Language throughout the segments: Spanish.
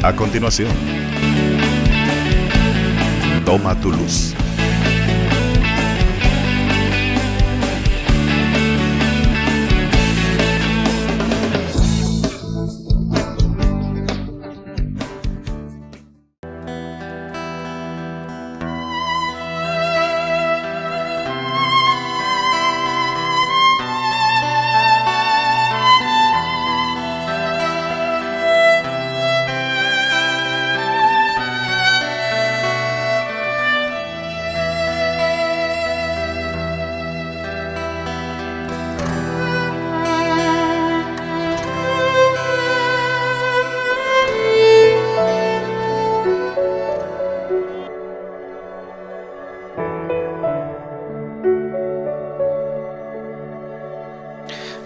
A continuación, Toma tu luz.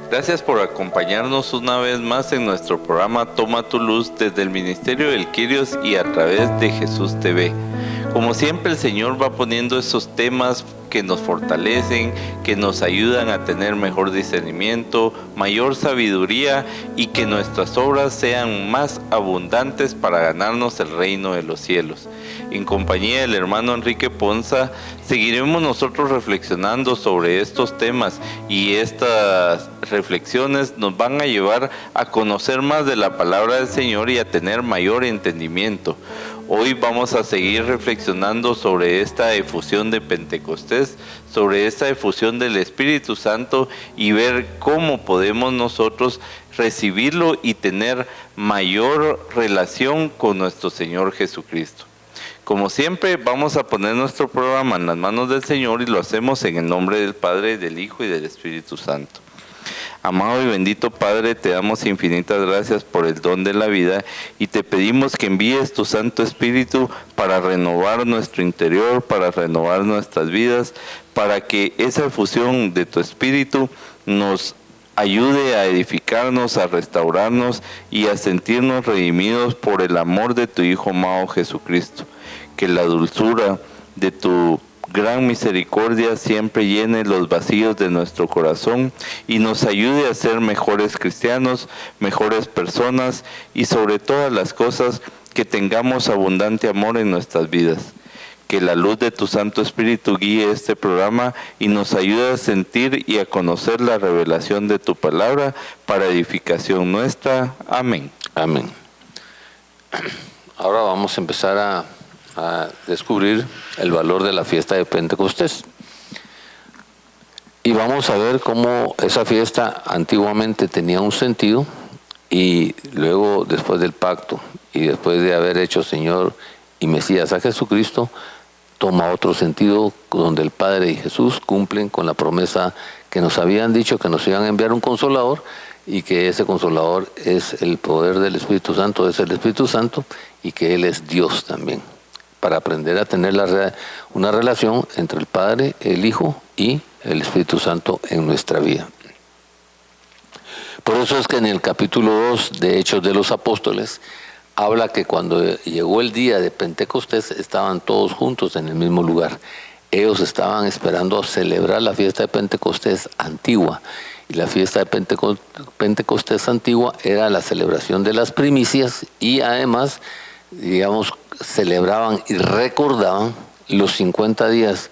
Gracias por acompañarnos una vez más en nuestro programa Toma tu Luz desde el Ministerio del Kyrios y a través de Jesús TV. Como siempre, el Señor va poniendo esos temas que nos fortalecen, que nos ayudan a tener mejor discernimiento, mayor sabiduría y que nuestras obras sean más abundantes para ganarnos el reino de los cielos. En compañía del hermano Enrique Ponza, seguiremos nosotros reflexionando sobre estos temas y estas reflexiones nos van a llevar a conocer más de la palabra del Señor y a tener mayor entendimiento. Hoy vamos a seguir reflexionando sobre esta efusión de Pentecostés, sobre esta efusión del Espíritu Santo y ver cómo podemos nosotros recibirlo y tener mayor relación con nuestro Señor Jesucristo. Como siempre, vamos a poner nuestro programa en las manos del Señor y lo hacemos en el nombre del Padre, del Hijo y del Espíritu Santo. Amado y bendito Padre, te damos infinitas gracias por el don de la vida y te pedimos que envíes tu Santo Espíritu para renovar nuestro interior, para renovar nuestras vidas, para que esa efusión de tu Espíritu nos ayude a edificarnos, a restaurarnos y a sentirnos redimidos por el amor de tu Hijo amado Jesucristo. Que la dulzura de tu gran misericordia siempre llene los vacíos de nuestro corazón y nos ayude a ser mejores cristianos, mejores personas y sobre todas las cosas que tengamos abundante amor en nuestras vidas. Que la luz de tu Santo Espíritu guíe este programa y nos ayude a sentir y a conocer la revelación de tu palabra para edificación nuestra. Amén. Amén. Ahora vamos a empezar a descubrir el valor de la fiesta de Pentecostés. Y vamos a ver cómo esa fiesta antiguamente tenía un sentido y luego, después del pacto y después de haber hecho Señor y Mesías a Jesucristo, toma otro sentido donde el Padre y Jesús cumplen con la promesa que nos habían dicho que nos iban a enviar un Consolador y que ese Consolador es el poder del Espíritu Santo, es el Espíritu Santo y que Él es Dios también, para aprender a tener una relación entre el Padre, el Hijo y el Espíritu Santo en nuestra vida. Por eso es que en el capítulo 2 de Hechos de los Apóstoles habla que cuando llegó el día de Pentecostés estaban todos juntos en el mismo lugar. Ellos estaban esperando celebrar la fiesta de Pentecostés antigua. Y la fiesta de Pentecostés antigua era la celebración de las primicias y además, digamos, celebraban y recordaban los 50 días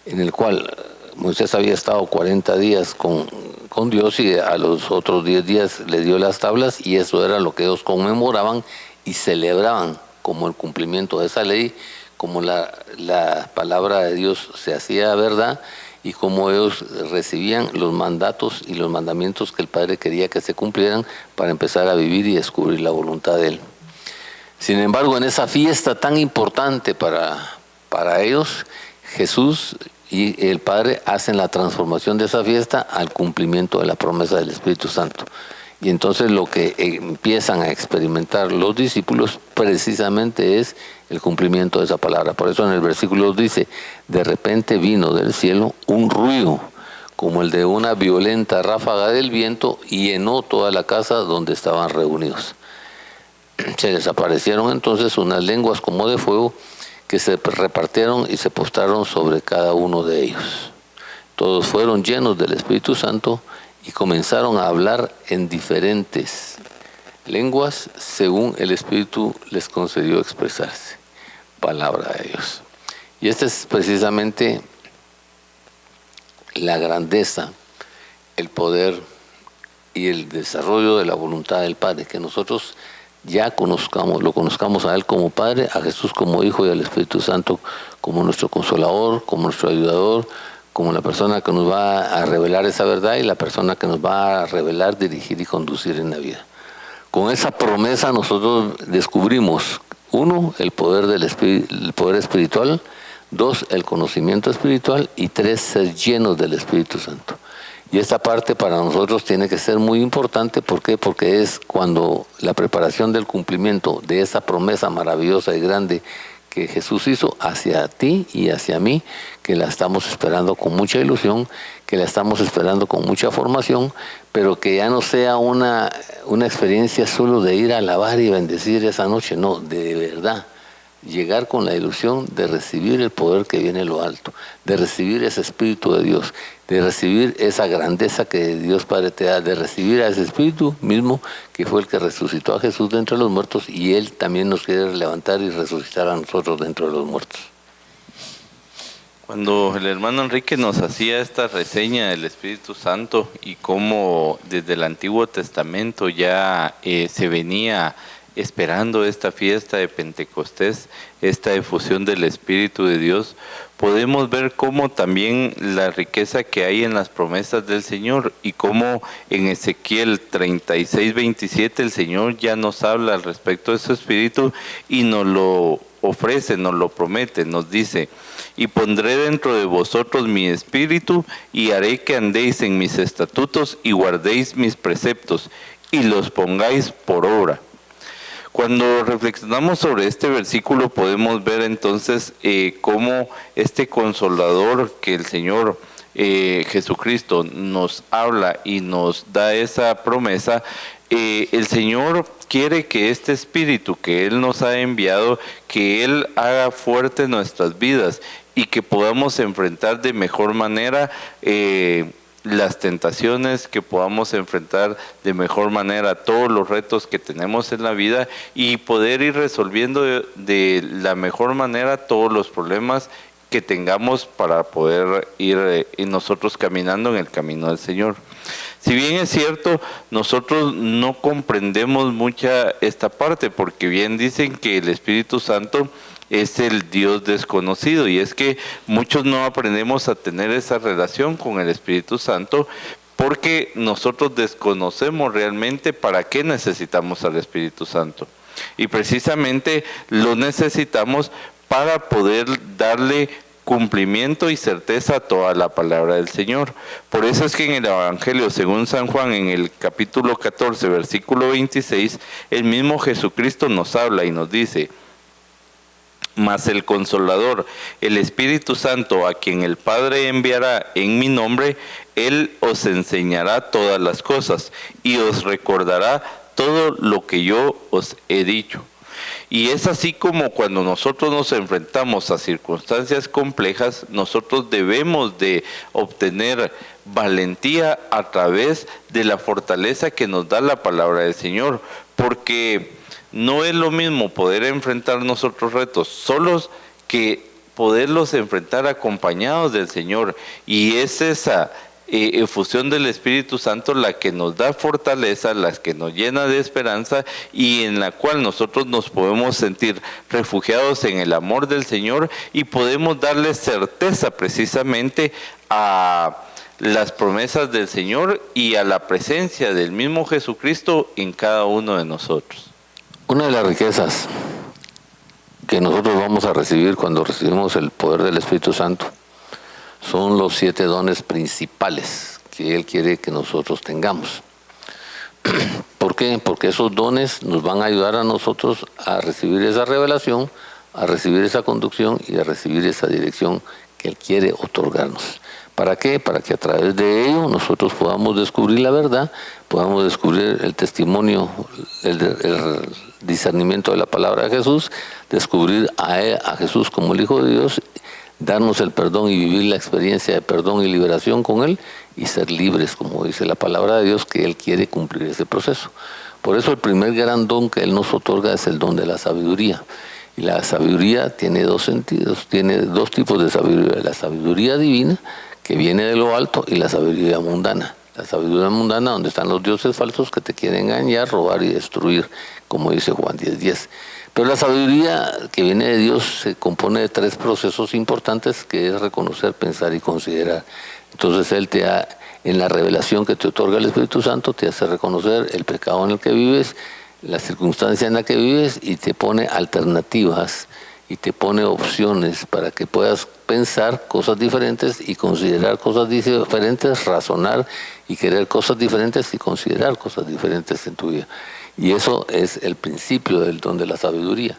en el cual Moisés había estado 40 días con Dios y a los otros 10 días le dio las tablas y eso era lo que ellos conmemoraban y celebraban como el cumplimiento de esa ley, como la palabra de Dios se hacía verdad y como ellos recibían los mandatos y los mandamientos que el Padre quería que se cumplieran para empezar a vivir y descubrir la voluntad de Él. Sin embargo, en esa fiesta tan importante para ellos, Jesús y el Padre hacen la transformación de esa fiesta al cumplimiento de la promesa del Espíritu Santo. Y entonces lo que empiezan a experimentar los discípulos precisamente es el cumplimiento de esa palabra. Por eso en el versículo 2 dice, de repente vino del cielo un ruido como el de una violenta ráfaga del viento y llenó toda la casa donde estaban reunidos. Se les aparecieron entonces unas lenguas como de fuego que se repartieron y se postraron sobre cada uno de ellos. Todos fueron llenos del Espíritu Santo y comenzaron a hablar en diferentes lenguas según el Espíritu les concedió expresarse. Palabra de Dios. Y esta es precisamente la grandeza, el poder y el desarrollo de la voluntad del Padre, que nosotros ya lo conozcamos a Él como Padre, a Jesús como Hijo y al Espíritu Santo como nuestro Consolador, como nuestro Ayudador, como la persona que nos va a revelar esa verdad y la persona que nos va a revelar, dirigir y conducir en la vida. Con esa promesa nosotros descubrimos, 1, el poder el poder espiritual, 2, el conocimiento espiritual y 3, ser llenos del Espíritu Santo. Y esta parte para nosotros tiene que ser muy importante. ¿Por qué? Porque es cuando la preparación del cumplimiento de esa promesa maravillosa y grande que Jesús hizo hacia ti y hacia mí, que la estamos esperando con mucha ilusión, que la estamos esperando con mucha formación, pero que ya no sea una experiencia solo de ir a alabar y bendecir esa noche, no, de verdad. Llegar con la ilusión de recibir el poder que viene de lo alto, de recibir ese Espíritu de Dios, de recibir esa grandeza que Dios Padre te da, de recibir a ese Espíritu mismo que fue el que resucitó a Jesús de entre los muertos, y Él también nos quiere levantar y resucitar a nosotros dentro de los muertos. Cuando el hermano Enrique nos hacía esta reseña del Espíritu Santo y cómo desde el Antiguo Testamento ya se venía esperando esta fiesta de Pentecostés, esta efusión del Espíritu de Dios, podemos ver cómo también la riqueza que hay en las promesas del Señor y cómo en Ezequiel 36:27 el Señor ya nos habla al respecto de su Espíritu y nos lo ofrece, nos lo promete, nos dice: y pondré dentro de vosotros mi espíritu y haré que andéis en mis estatutos y guardéis mis preceptos y los pongáis por obra. Cuando reflexionamos sobre este versículo podemos ver entonces cómo este Consolador que el Señor Jesucristo nos habla y nos da esa promesa, el Señor quiere que este Espíritu que Él nos ha enviado, que Él haga fuerte nuestras vidas y que podamos enfrentar de mejor manera las tentaciones, que podamos enfrentar de mejor manera todos los retos que tenemos en la vida y poder ir resolviendo de la mejor manera todos los problemas que tengamos para poder ir nosotros caminando en el camino del Señor. Si bien es cierto, nosotros no comprendemos mucha esta parte, porque bien dicen que el Espíritu Santo es el Dios desconocido, y es que muchos no aprendemos a tener esa relación con el Espíritu Santo porque nosotros desconocemos realmente para qué necesitamos al Espíritu Santo. Y precisamente lo necesitamos para poder darle cumplimiento y certeza a toda la palabra del Señor. Por eso es que en el Evangelio según San Juan, en el capítulo 14, versículo 26, el mismo Jesucristo nos habla y nos dice: mas el Consolador, el Espíritu Santo, a quien el Padre enviará en mi nombre, Él os enseñará todas las cosas y os recordará todo lo que yo os he dicho. Y es así como cuando nosotros nos enfrentamos a circunstancias complejas, nosotros debemos de obtener valentía a través de la fortaleza que nos da la palabra del Señor, porque no es lo mismo poder enfrentar nosotros retos solos que poderlos enfrentar acompañados del Señor. Y es esa efusión del Espíritu Santo la que nos da fortaleza, la que nos llena de esperanza y en la cual nosotros nos podemos sentir refugiados en el amor del Señor y podemos darle certeza precisamente a las promesas del Señor y a la presencia del mismo Jesucristo en cada uno de nosotros. Una de las riquezas que nosotros vamos a recibir cuando recibimos el poder del Espíritu Santo son los 7 dones principales que Él quiere que nosotros tengamos. ¿Por qué? Porque esos dones nos van a ayudar a nosotros a recibir esa revelación, a recibir esa conducción y a recibir esa dirección que Él quiere otorgarnos. ¿Para qué? Para que a través de ello nosotros podamos descubrir la verdad, podamos descubrir el testimonio, el discernimiento de la palabra de Jesús, descubrir a Jesús como el Hijo de Dios, darnos el perdón y vivir la experiencia de perdón y liberación con Él y ser libres, como dice la palabra de Dios, que Él quiere cumplir ese proceso. Por eso el primer gran don que Él nos otorga es el don de la sabiduría. Y la sabiduría tiene dos sentidos, tiene dos tipos de sabiduría: la sabiduría divina, que viene de lo alto, y la sabiduría mundana. La sabiduría mundana, donde están los dioses falsos que te quieren engañar, robar y destruir, como dice Juan 10:10. Pero la sabiduría que viene de Dios se compone de tres procesos importantes, que es reconocer, pensar y considerar. Entonces Él te da, en la revelación que te otorga el Espíritu Santo, te hace reconocer el pecado en el que vives, la circunstancia en la que vives, y te pone alternativas y te pone opciones para que puedas pensar cosas diferentes y considerar cosas diferentes, razonar y querer cosas diferentes y considerar cosas diferentes en tu vida. Y eso es el principio del don de la sabiduría.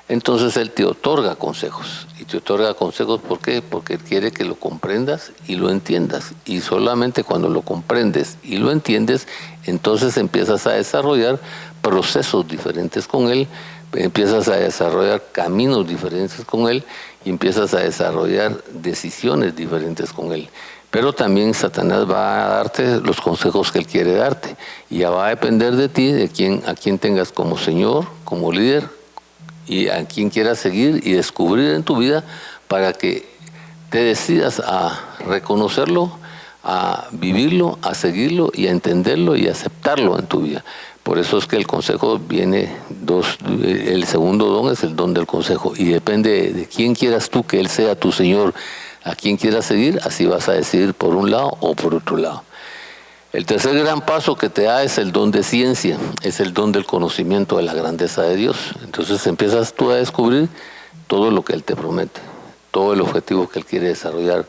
Entonces Él te otorga consejos. Y te otorga consejos, ¿por qué? Porque Él quiere que lo comprendas y lo entiendas. Y solamente cuando lo comprendes y lo entiendes, entonces empiezas a desarrollar procesos diferentes con Él, empiezas a desarrollar caminos diferentes con Él y empiezas a desarrollar decisiones diferentes con Él. Pero también Satanás va a darte los consejos que Él quiere darte. Y ya va a depender de ti, a quién tengas como Señor, como líder, y a quién quieras seguir y descubrir en tu vida, para que te decidas a reconocerlo, a vivirlo, a seguirlo y a entenderlo y a aceptarlo en tu vida. Por eso es que el consejo viene el segundo don es el don del consejo, y depende de quién quieras tú que Él sea tu Señor, a quién quieras seguir, así vas a decidir por un lado o por otro lado. El tercer gran paso que te da es el don de ciencia, es el don del conocimiento de la grandeza de Dios. Entonces empiezas tú a descubrir todo lo que Él te promete, todo el objetivo que Él quiere desarrollar,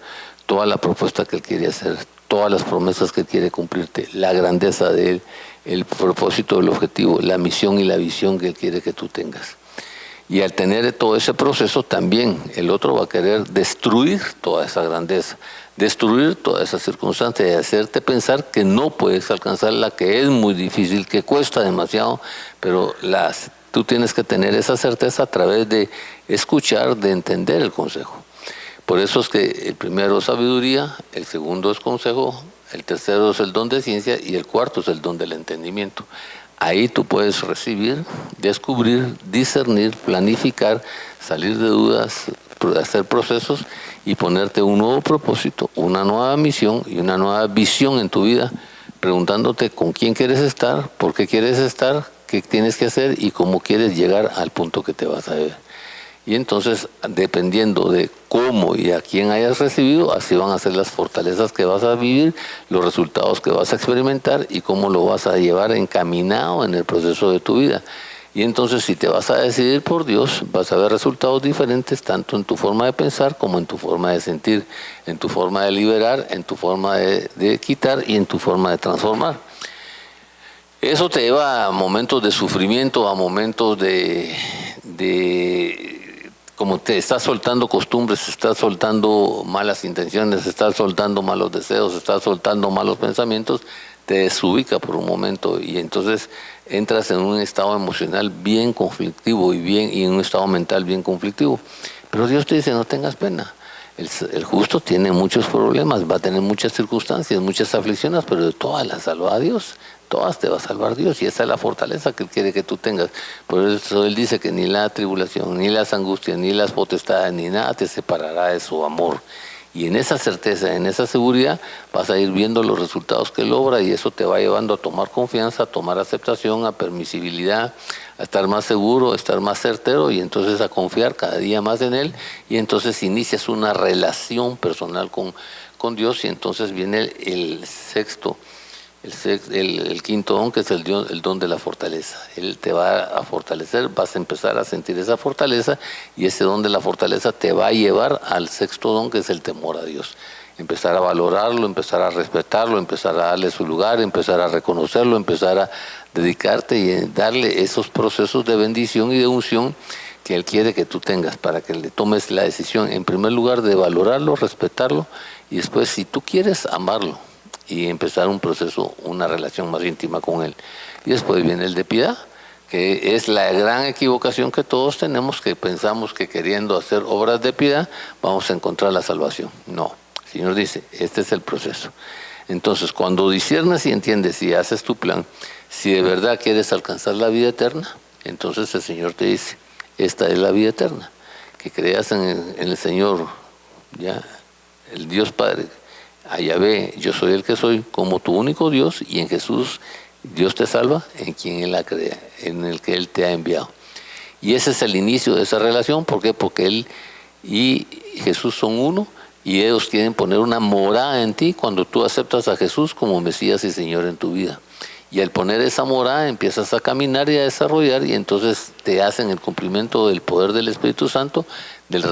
toda la propuesta que Él quiere hacer, todas las promesas que quiere cumplirte, la grandeza de Él, el propósito del objetivo, la misión y la visión que Él quiere que tú tengas. Y al tener todo ese proceso, también el otro va a querer destruir toda esa grandeza, destruir toda esa circunstancia y hacerte pensar que no puedes alcanzarla, que es muy difícil, que cuesta demasiado, pero tú tienes que tener esa certeza a través de escuchar, de entender el consejo. Por eso es que el primero es sabiduría, el segundo es consejo, el tercero es el don de ciencia y el cuarto es el don del entendimiento. Ahí tú puedes recibir, descubrir, discernir, planificar, salir de dudas, hacer procesos y ponerte un nuevo propósito, una nueva misión y una nueva visión en tu vida, preguntándote con quién quieres estar, por qué quieres estar, qué tienes que hacer y cómo quieres llegar al punto que te vas a ver. Y entonces, dependiendo de cómo y a quién hayas recibido, así van a ser las fortalezas que vas a vivir, los resultados que vas a experimentar y cómo lo vas a llevar encaminado en el proceso de tu vida. Y entonces, si te vas a decidir por Dios, vas a ver resultados diferentes tanto en tu forma de pensar como en tu forma de sentir, en tu forma de liberar, en tu forma de quitar y en tu forma de transformar. Eso te lleva a momentos de sufrimiento, a momentos como te estás soltando costumbres, estás soltando malas intenciones, estás soltando malos deseos, estás soltando malos pensamientos, te desubica por un momento y entonces entras en un estado emocional bien conflictivo y en un estado mental bien conflictivo. Pero Dios te dice, no tengas pena. El justo tiene muchos problemas, va a tener muchas circunstancias, muchas aflicciones, pero de todas las salva a Dios. Todas te va a salvar Dios y esa es la fortaleza que Él quiere que tú tengas. Por eso Él dice que ni la tribulación, ni las angustias, ni las potestades, ni nada te separará de su amor. Y en esa certeza, en esa seguridad, vas a ir viendo los resultados que Él obra y eso te va llevando a tomar confianza, a tomar aceptación, a permisibilidad, a estar más seguro, a estar más certero y entonces a confiar cada día más en Él y entonces inicias una relación personal con Dios y entonces viene el sexto. El quinto don, que es el don de la fortaleza. Él te va a fortalecer, vas a empezar a sentir esa fortaleza y ese don de la fortaleza te va a llevar al sexto don, que es el temor a Dios. Empezar a valorarlo, empezar a respetarlo, empezar a darle su lugar, empezar a reconocerlo, empezar a dedicarte y darle esos procesos de bendición y de unción que Él quiere que tú tengas para que le tomes la decisión, en primer lugar, de valorarlo, respetarlo y después, si tú quieres, amarlo y empezar un proceso, una relación más íntima con Él. Y después viene el de piedad, que es la gran equivocación que todos tenemos, que pensamos que queriendo hacer obras de piedad vamos a encontrar la salvación. No, el Señor dice, este es el proceso. Entonces, cuando disciernes y entiendes y haces tu plan, si de verdad quieres alcanzar la vida eterna, entonces el Señor te dice, esta es la vida eterna, que creas en el Señor, ya, el Dios Padre, a Yahvé, yo soy el que soy, como tu único Dios, y en Jesús Dios te salva, en quien Él la crea, en el que Él te ha enviado. Y ese es el inicio de esa relación. ¿Por qué? Porque Él y Jesús son uno, y ellos quieren poner una morada en ti cuando tú aceptas a Jesús como Mesías y Señor en tu vida. Y al poner esa morada empiezas a caminar y a desarrollar, y entonces te hacen el cumplimiento del poder del Espíritu Santo, del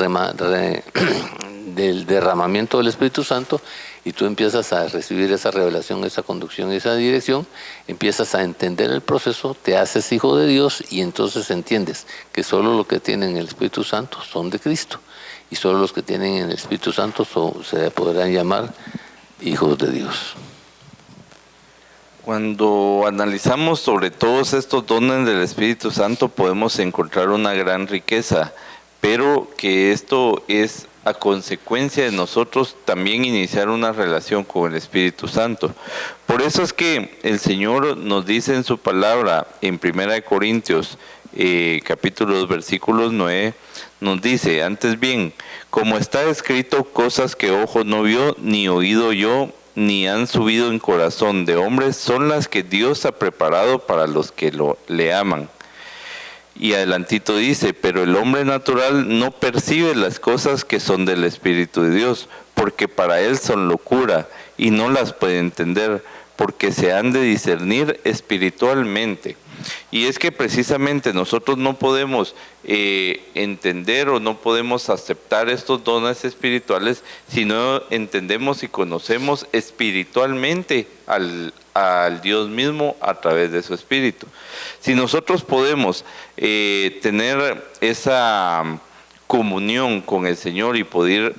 derramamiento del Espíritu Santo, y tú empiezas a recibir esa revelación, esa conducción, esa dirección, empiezas a entender el proceso, te haces hijo de Dios, y entonces entiendes que solo los que tienen el Espíritu Santo son de Cristo, y solo los que tienen el Espíritu Santo se podrán llamar hijos de Dios. Cuando analizamos sobre todos estos dones del Espíritu Santo podemos encontrar una gran riqueza, pero que esto es a consecuencia de nosotros también iniciar una relación con el Espíritu Santo. Por eso es que el Señor nos dice en su palabra, en 1 Corintios, capítulo 2, versículos 9, nos dice, antes bien, como está escrito, cosas que ojo no vio, ni oído yo, ni han subido en corazón de hombres, son las que Dios ha preparado para los que le aman. Y adelantito dice, pero el hombre natural no percibe las cosas que son del Espíritu de Dios, porque para él son locura, y no las puede entender, porque se han de discernir espiritualmente. Y es que precisamente nosotros no podemos entender o no podemos aceptar estos dones espirituales si no entendemos y conocemos espiritualmente al Dios mismo a través de su Espíritu. Si nosotros podemos tener esa comunión con el Señor y poder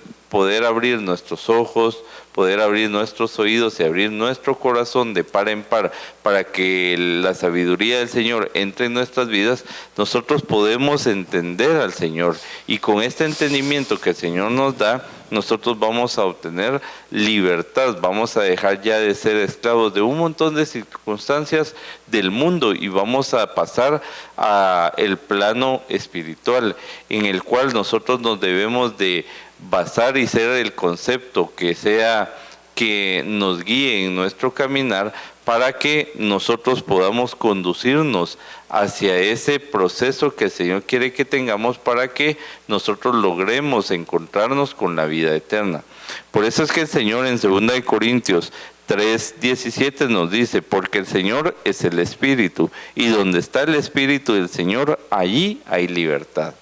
abrir nuestros ojos, poder abrir nuestros oídos y abrir nuestro corazón de par en par para que la sabiduría del Señor entre en nuestras vidas, nosotros podemos entender al Señor, y con este entendimiento que el Señor nos da, nosotros vamos a obtener libertad, vamos a dejar ya de ser esclavos de un montón de circunstancias del mundo y vamos a pasar a el plano espiritual en el cual nosotros nos debemos de basar y ser el concepto que nos guíe en nuestro caminar para que nosotros podamos conducirnos hacia ese proceso que el Señor quiere que tengamos para que nosotros logremos encontrarnos con la vida eterna. Por eso es que el Señor en 2 Corintios 3:17 nos dice, porque el Señor es el Espíritu, y donde está el Espíritu del Señor, allí hay libertad.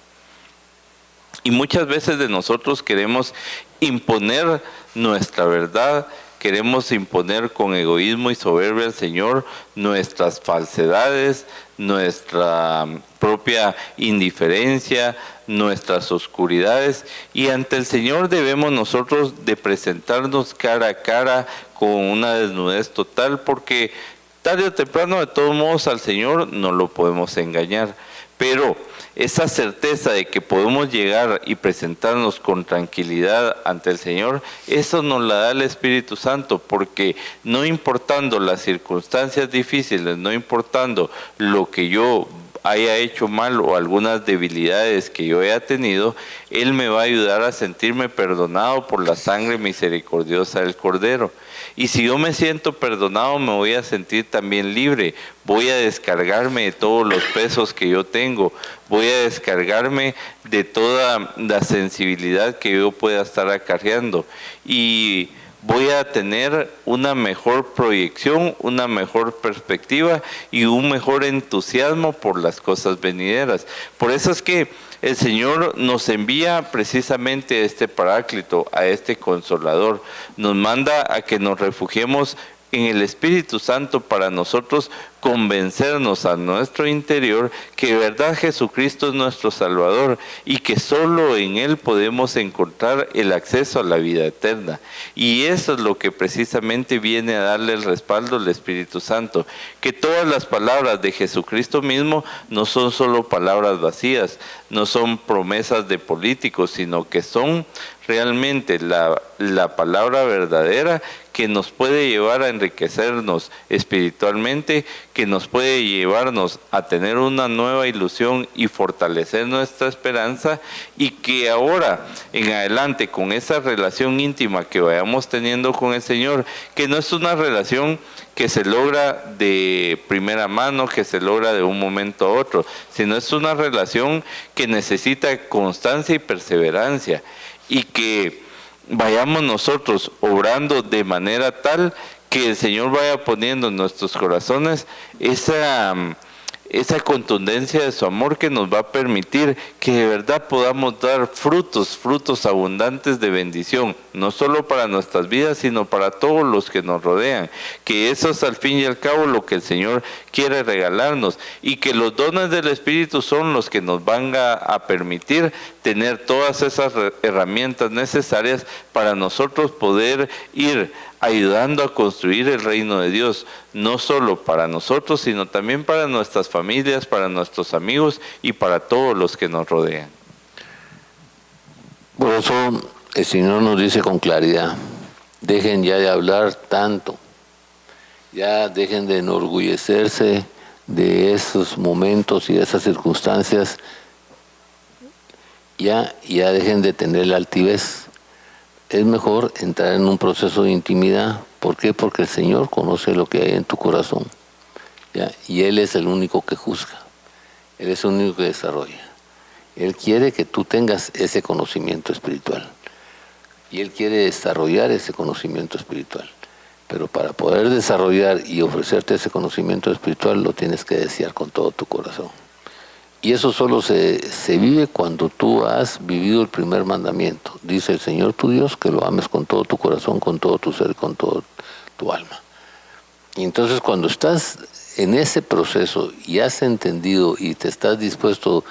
Y muchas veces de nosotros queremos imponer nuestra verdad, queremos imponer con egoísmo y soberbia al Señor nuestras falsedades, nuestra propia indiferencia, nuestras oscuridades, y ante el Señor debemos nosotros de presentarnos cara a cara con una desnudez total, porque tarde o temprano de todos modos al Señor no lo podemos engañar, pero esa certeza de que podemos llegar y presentarnos con tranquilidad ante el Señor, eso nos la da el Espíritu Santo, porque no importando las circunstancias difíciles, no importando lo que yo haya hecho mal o algunas debilidades que yo haya tenido, Él me va a ayudar a sentirme perdonado por la sangre misericordiosa del Cordero. Y si yo me siento perdonado, me voy a sentir también libre. Voy a descargarme de todos los pesos que yo tengo. Voy a descargarme de toda la sensibilidad que yo pueda estar acarreando. Y voy a tener una mejor proyección, una mejor perspectiva y un mejor entusiasmo por las cosas venideras. Por eso es que el Señor nos envía precisamente a este Paráclito, a este Consolador. Nos manda a que nos refugiemos en el Espíritu Santo para nosotros convencernos a nuestro interior que de verdad Jesucristo es nuestro Salvador y que solo en Él podemos encontrar el acceso a la vida eterna. Y eso es lo que precisamente viene a darle el respaldo al Espíritu Santo, que todas las palabras de Jesucristo mismo no son solo palabras vacías, no son promesas de políticos, sino que son realmente la palabra verdadera que nos puede llevar a enriquecernos espiritualmente, que nos puede llevarnos a tener una nueva ilusión y fortalecer nuestra esperanza, y que ahora en adelante con esa relación íntima que vayamos teniendo con el Señor, que no es una relación que se logra de primera mano, que se logra de un momento a otro, sino es una relación que necesita constancia y perseverancia, y que vayamos nosotros obrando de manera tal que el Señor vaya poniendo en nuestros corazones esa contundencia de su amor que nos va a permitir que de verdad podamos dar frutos abundantes de bendición, no solo para nuestras vidas, sino para todos los que nos rodean, que eso es al fin y al cabo lo que el Señor quiere regalarnos, y que los dones del Espíritu son los que nos van a permitir tener todas esas herramientas necesarias para nosotros poder ir ayudando a construir el reino de Dios, no solo para nosotros, sino también para nuestras familias, para nuestros amigos y para todos los que nos rodean. Por eso el Señor nos dice con claridad, dejen ya de hablar tanto, ya dejen de enorgullecerse de esos momentos y de esas circunstancias, ya dejen de tener la altivez. Es mejor entrar en un proceso de intimidad. ¿Por qué? Porque el Señor conoce lo que hay en tu corazón, ¿ya? Y Él es el único que juzga, Él es el único que desarrolla. Él quiere que tú tengas ese conocimiento espiritual y Él quiere desarrollar ese conocimiento espiritual. Pero para poder desarrollar y ofrecerte ese conocimiento espiritual lo tienes que desear con todo tu corazón. Y eso solo se vive cuando tú has vivido el primer mandamiento. Dice el Señor tu Dios que lo ames con todo tu corazón, con todo tu ser, con todo tu alma. Y entonces cuando estás en ese proceso y has entendido y te estás dispuesto,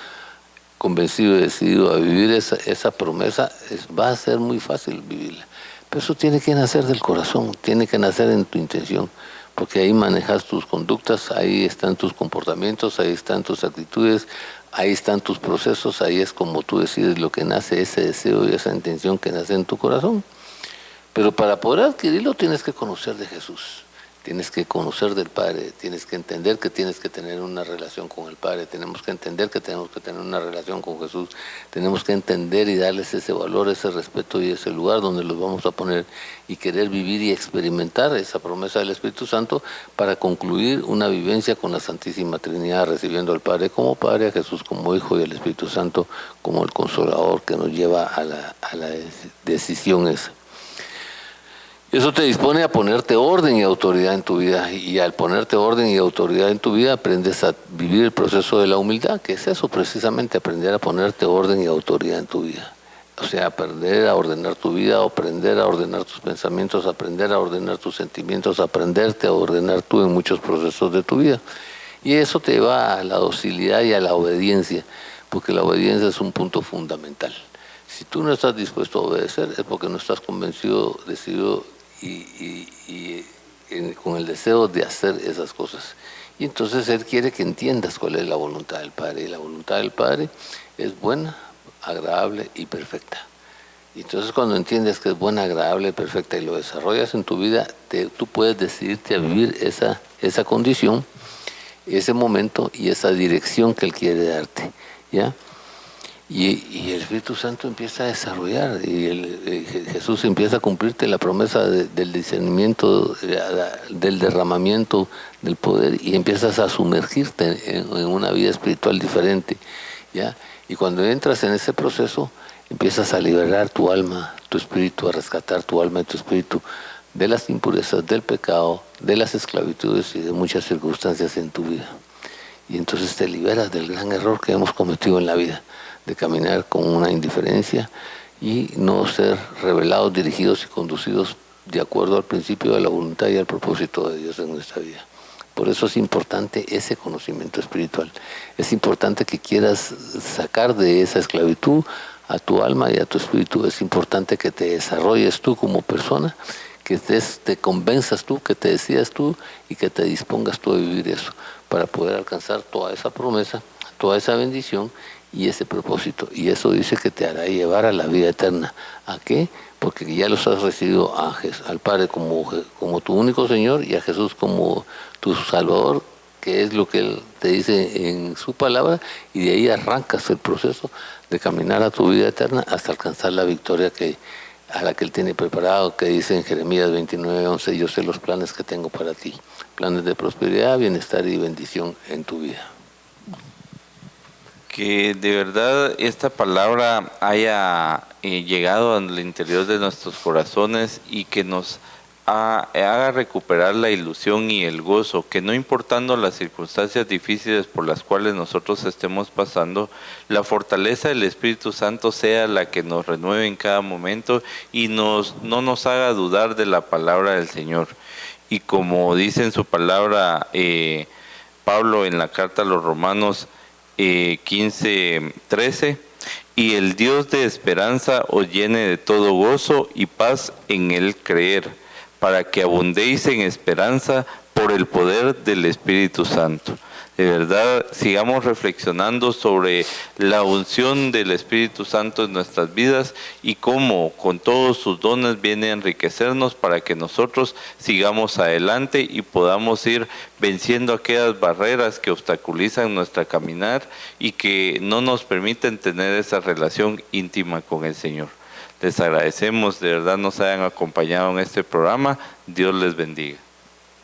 convencido y decidido a vivir esa promesa, va a ser muy fácil vivirla. Pero eso tiene que nacer del corazón, tiene que nacer en tu intención. Porque ahí manejas tus conductas, ahí están tus comportamientos, ahí están tus actitudes, ahí están tus procesos, ahí es como tú decides lo que nace, ese deseo y esa intención que nace en tu corazón. Pero para poder adquirirlo tienes que conocer de Jesús, tienes que conocer del Padre, tienes que entender que tienes que tener una relación con el Padre, tenemos que entender que tenemos que tener una relación con Jesús, tenemos que entender y darles ese valor, ese respeto y ese lugar donde los vamos a poner y querer vivir y experimentar esa promesa del Espíritu Santo para concluir una vivencia con la Santísima Trinidad, recibiendo al Padre como Padre, a Jesús como Hijo y al Espíritu Santo como el Consolador que nos lleva a la decisión esa. Eso te dispone a ponerte orden y autoridad en tu vida, y al ponerte orden y autoridad en tu vida aprendes a vivir el proceso de la humildad, que es eso precisamente, aprender a ponerte orden y autoridad en tu vida. O sea, aprender a ordenar tu vida, aprender a ordenar tus pensamientos, aprender a ordenar tus sentimientos, aprenderte a ordenar tú en muchos procesos de tu vida. Y eso te lleva a la docilidad y a la obediencia, porque la obediencia es un punto fundamental. Si tú no estás dispuesto a obedecer es porque no estás convencido, decidido con el deseo de hacer esas cosas. Y entonces Él quiere que entiendas cuál es la voluntad del Padre. Y la voluntad del Padre es buena, agradable y perfecta. Y entonces cuando entiendes que es buena, agradable y perfecta y lo desarrollas en tu vida, tú puedes decidirte a vivir esa condición, ese momento y esa dirección que Él quiere darte, ¿ya? Y el Espíritu Santo empieza a desarrollar, y Jesús empieza a cumplirte la promesa del discernimiento, del derramamiento del poder, y empiezas a sumergirte en una vida espiritual diferente, ¿ya? Y cuando entras en ese proceso, empiezas a liberar tu alma, tu espíritu, a rescatar tu alma y tu espíritu de las impurezas, del pecado, de las esclavitudes y de muchas circunstancias en tu vida. Y entonces te liberas del gran error que hemos cometido en la vida, de caminar con una indiferencia y no ser revelados, dirigidos y conducidos de acuerdo al principio de la voluntad y al propósito de Dios en nuestra vida. Por eso es importante ese conocimiento espiritual. Es importante que quieras sacar de esa esclavitud a tu alma y a tu espíritu. Es importante que te desarrolles tú como persona, que te convenzas tú, que te decidas tú y que te dispongas tú a vivir eso, para poder alcanzar toda esa promesa, toda esa bendición y ese propósito. Y eso dice que te hará llevar a la vida eterna. ¿A qué? Porque ya los has recibido al Padre como tu único Señor y a Jesús como tu Salvador, que es lo que Él te dice en su palabra, y de ahí arrancas el proceso de caminar a tu vida eterna hasta alcanzar la victoria a la que Él tiene preparado, que dice en Jeremías 29:11, yo sé los planes que tengo para ti, planes de prosperidad, bienestar y bendición en tu vida. Que de verdad esta palabra haya llegado al interior de nuestros corazones y que nos haga recuperar la ilusión y el gozo, que no importando las circunstancias difíciles por las cuales nosotros estemos pasando, la fortaleza del Espíritu Santo sea la que nos renueve en cada momento y no nos haga dudar de la palabra del Señor. Y como dice en su palabra Pablo en la carta a los Romanos 15:13, y el Dios de esperanza os llene de todo gozo y paz en el creer, para que abundéis en esperanza por el poder del Espíritu Santo. De verdad, sigamos reflexionando sobre la unción del Espíritu Santo en nuestras vidas y cómo con todos sus dones viene a enriquecernos para que nosotros sigamos adelante y podamos ir venciendo aquellas barreras que obstaculizan nuestra caminar y que no nos permiten tener esa relación íntima con el Señor. Les agradecemos, de verdad nos hayan acompañado en este programa. Dios les bendiga.